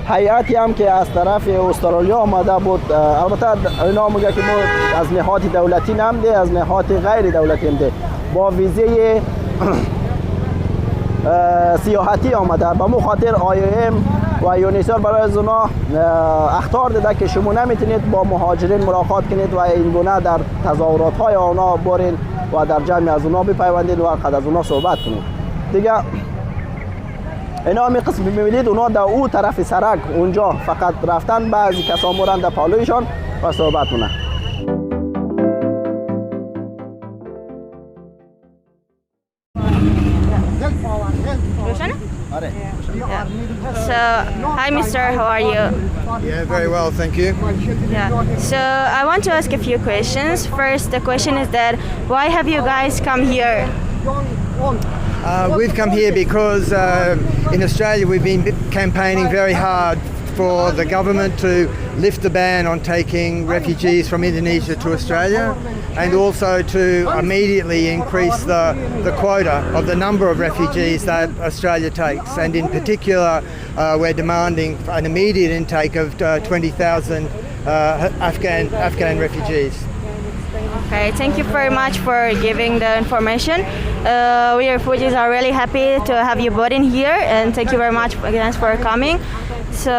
هیئتی هم که از طرف استرالیا آمده بود، البته اینا میگه که ما از نهاد دولتی نمده، از نهاد غیر دولتی نمده، با ویزه سیاحتی آمده. به مو خاطر IOM و یونیسر برای از اونا اخطار داده که شما نمیتونید با مهاجرین ملاقات کنید و این گونه در تظاهرات های اونا برین و در جمع از اونا بپیوندید و قد از اونا صحبت کنید. دیگه اینا همی قسم میبینید اونا در او طرف سرک اونجا فقط رفتن، بعضی کسا مورن در پالویشان و صحبت کنن. So, hi Mr. How are you? Yeah, very well, thank you. Yeah. So, I want to ask a few questions. First, the question is that why have you guys come here? We've come here because in Australia we've been campaigning very hard for the government to lift the ban on taking refugees from Indonesia to Australia, and also to immediately increase the quota of the number of refugees that Australia takes. And in particular, we're demanding an immediate intake of 20,000 Afghan refugees. Okay, thank you very much for giving the information. We refugees are really happy to have you both in here, and thank you very much again for coming. So,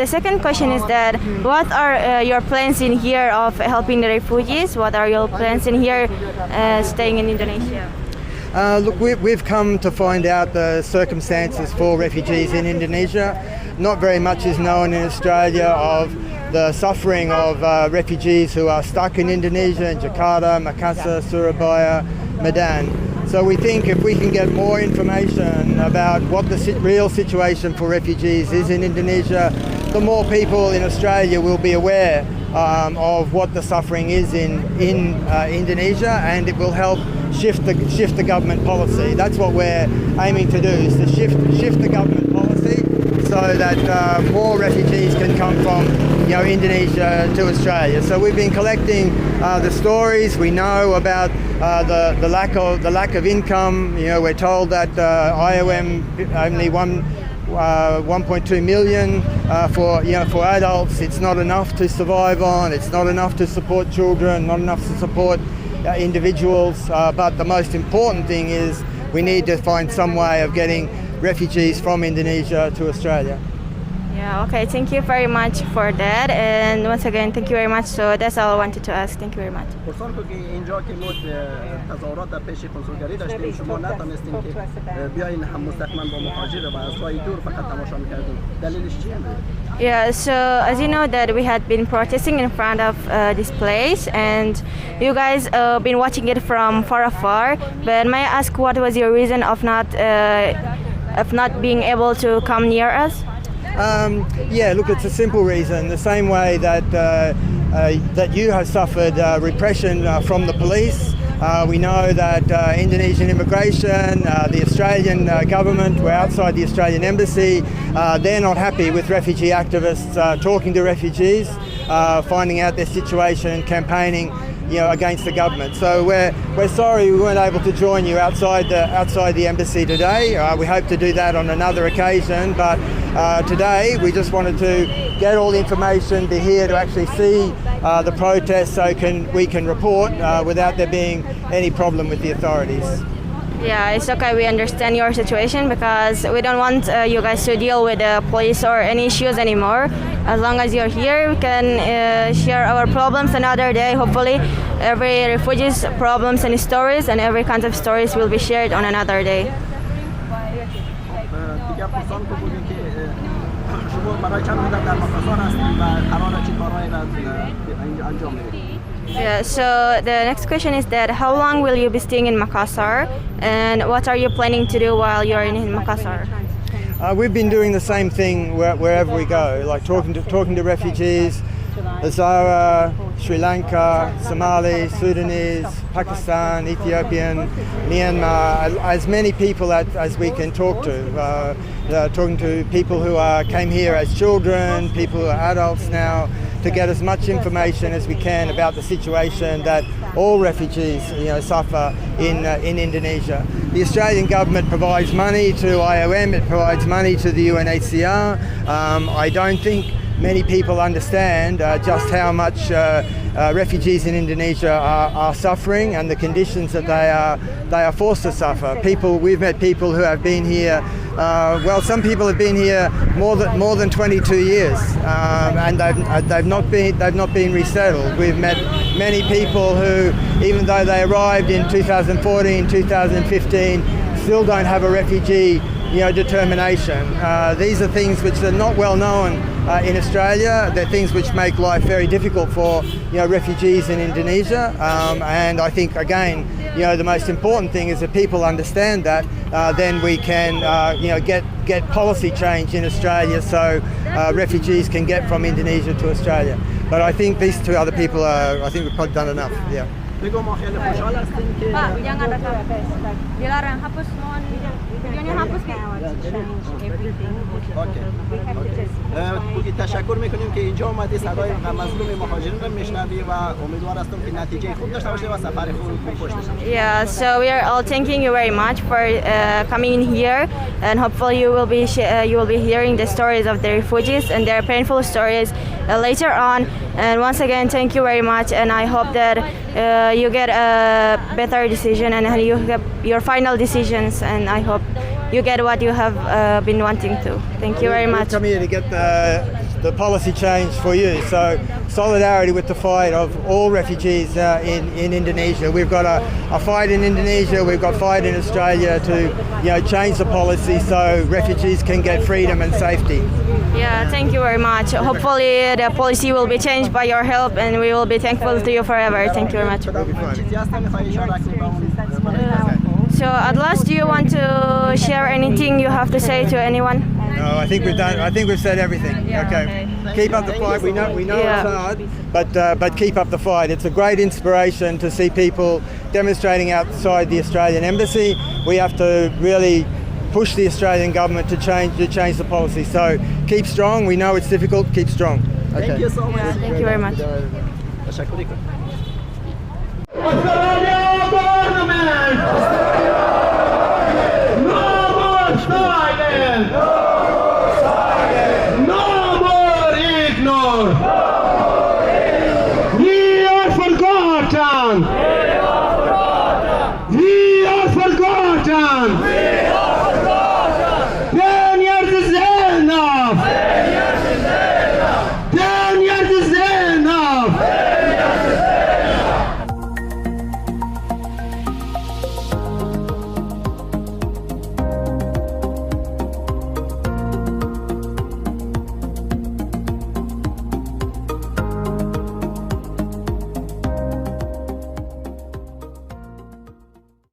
the second question is that what are your plans in here of helping the refugees? What are your plans in here staying in Indonesia? Look, we've come to find out the circumstances for refugees in Indonesia. Not very much is known in Australia of the suffering of refugees who are stuck in Indonesia, in Jakarta, Makassar, Surabaya, Medan. So we think if we can get more information about what the real situation for refugees is in Indonesia, the more people in Australia will be aware of what the suffering is in Indonesia, and it will help shift the government policy. That's what we're aiming to do, is to shift the government policy so that more refugees can come from Indonesia to Australia. So we've been collecting the stories. We know about the lack of income. We're told that IOM only 1.2 million for adults. It's not enough to survive on. It's not enough to support children. Not enough to support individuals. But the most important thing is we need to find some way of getting refugees from Indonesia to Australia. Yeah, okay, thank you very much for that, and once again thank you very much. So that's all I wanted to ask. Thank you very much. اینجا که ما تظاهرات در پیش کنسولگری داشتیم، شما نتونستیم که بیاین هم مستقیما با مهاجر و از راه دور فقط تماشا می‌کردیم. دلیلش چیه؟ Yeah, so as you know that we had been protesting in front of this place, and you guys been watching it from far afar. But may I ask what was your reason of not being able to come near us? Yeah, look, it's a simple reason. The same way that you have suffered repression from the police. We know that Indonesian immigration, the Australian government, we're outside the Australian embassy. They're not happy with refugee activists talking to refugees, finding out their situation and campaigning against the government. So we're sorry we weren't able to join you outside the embassy today. We hope to do that on another occasion, but today we just wanted to get all the information, be here to actually see the protest so we can report without there being any problem with the authorities. Yeah, it's okay. We understand your situation because we don't want you guys to deal with the police or any issues anymore. As long as you're here, we can share our problems another day. Hopefully, every refugee's problems and stories and every kind of stories will be shared on another day. Yeah, so the next question is that how long will you be staying in Makassar, and what are you planning to do while you're in Makassar? We've been doing the same thing wherever we go, like talking to refugees, Hazara, Sri Lanka, Somali, Sudanese, Pakistan, Ethiopian, Myanmar, as many people as we can talk to. Talking to people who came here as children, people who are adults now, to get as much information as we can about the situation that all refugees, suffer in Indonesia. The Australian government provides money to IOM, it provides money to the UNHCR. I don't think many people understand just how much refugees in Indonesia are suffering and the conditions that they are forced to suffer. We've met people who have been here. Some people have been here more than 22 years, and they've not been resettled. We've met many people who, even though they arrived in 2014, 2015, still don't have a refugee determination. These are things which are not well known in Australia. They're things which make life very difficult for refugees in Indonesia. And I think again, the most important thing is that people understand that. Then we can get policy change in Australia so refugees can get from Indonesia to Australia. But I think these two other people I think we've probably done enough. Yeah. بگو ما خیلی خوشحال هستیم که jangan rekam. Dilarang hapus, mohon videonya hapus. اوکی. تشکر میکنیم که اینجا اومدی صدای مظلوم مهاجرین رو میشنوی و امیدوار هستم که نتیجه خوب داشته باشه و سفر خوب خوش بشه. Yeah, so we are all thanking you very much for coming in here, and hopefully you will be hearing the stories of the refugees and their painful stories later on. And once again, thank you very much, and I hope that you get a better decision and you get your final decisions, and I hope you get what you have been wanting to. Thank you very much. We've come here to get the policy change for you. So solidarity with the fight of all refugees in Indonesia. We've got a fight in Indonesia. We've got fight in Australia to change the policy so refugees can get freedom and safety. Yeah, thank you very much. Hopefully the policy will be changed by your help, and we will be thankful to you forever. Thank you very much. So at last, do you want to share anything you have to say to anyone? No, I think we've said everything. Okay. Keep up the fight. We know it's hard, but keep up the fight. It's a great inspiration to see people demonstrating outside the Australian embassy. We have to really push the Australian government to change the policy. So keep strong. We know it's difficult. Keep strong. Okay. Thank you so much. Thank you very much. Australia government! No more silence! No more ignore! We are forgotten! We are forgotten!